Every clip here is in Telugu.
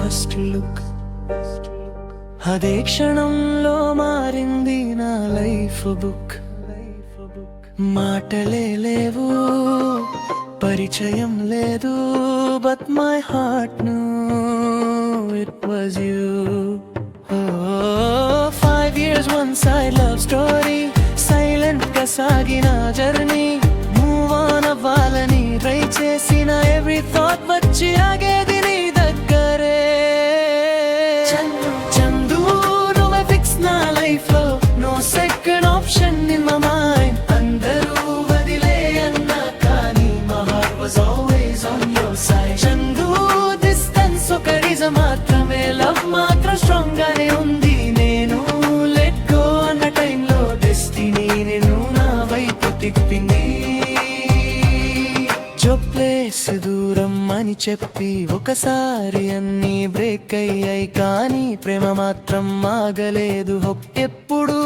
ఫస్ట్ లుక్ అదే క్షణంలో మారింది నా లైఫ్ బుక్ మాటలే లేవు పరిచయం లేదు but my heart no it was you 5 years one side love story silent గా సాగిన జర్నీ మూవ్ ఆన్ అవ్వాలని ట్రై చేసిన ఎవ్రీ థాట్ వచ్చి ఆగేది నీ దగ్గరే చందు నువ్వే ఫిక్స్ నా లైఫ్ లో no second option in my mind అందరూ వదిలే అన్నా కానీ my heart was always on your side Chandu distance ఒక రీజన్ మాత్రమే లవ్ మాత్రం స్ట్రాంగ్ గానే ఉంది నేను లెట్ గో అన్న టైంలో డెస్టినీ నేను నా వైపు తిప్పింది ప్లేస్ దూరం అని చెప్పి ఒకసారి అన్ని బ్రేక్ అయ్యాయి కానీ ప్రేమ మాత్రం ఆగలేదు ఎప్పుడు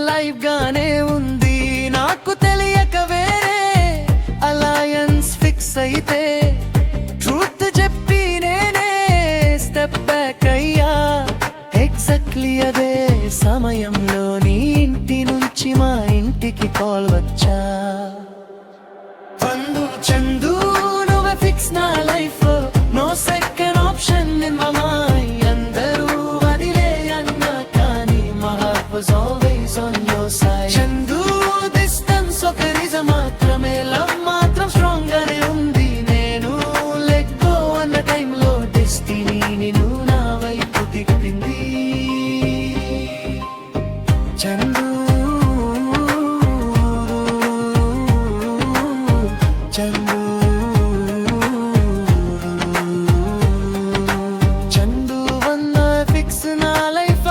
లైఫ్ గానే ఉంది నాకు తెలియక వేరే అలయన్స్ ఫిక్స్ అయితే ట్రూత్ చెప్పి నేనే స్టెప్ బ్యాక్ అయ్యా ఎగ్జాక్ట్లీ అదే సమయంలో నీ ఇంటి నుంచి మా ఇంటికి కాల్ వచ్చా చందు నువ్వే ఫిక్స్ నా life no second option in my mind అందరూ వదిలే అన్నా కానీ my heart was always on your side Chandu distance ఒక రీజన్ మాత్రమే లవ్ మాత్రం స్ట్రాంగ్ గానే ఉంది నేను లెట్ గో అన్న టైంలో డెస్టినీ నిన్ను నా వైపు తిప్పింది చందు చందు వన్న ఫిక్స్ నా life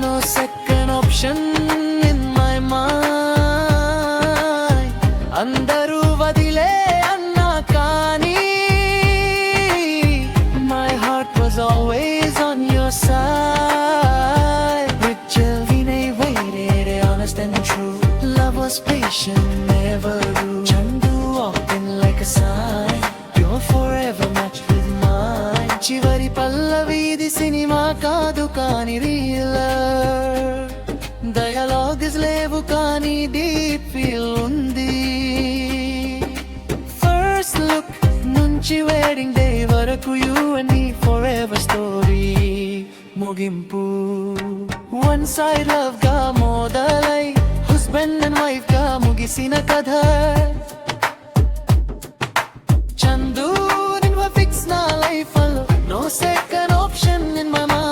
no second option in my mind అందరూ వదిలే అన్నా కానీ my heart was always on your side Rachel Vinay waited honest and true love was patient never rude Chandu walked in like a sign you're forever matched with mine చివరి పల్లవి ఇది సినిమా కాదు కానీ రియల్ డైలాగ్స్ లేవు కానీ డీప్ ఫీల్ ఉంది ఫస్ట్ లుక్ నుంచి వెడ్డింగ్ డే వరకు యూ అండ్ మీ ఫోరెవర్ స్టోరీ ముగింపు వన్ సైడ్ లవ్ గా మొదలై హస్బెండ్ అండ్ వైఫ్ గా ముగిసిన కథ చందు నువ్వు ఫిక్స్ నా లైఫ్ లో no second option in my mind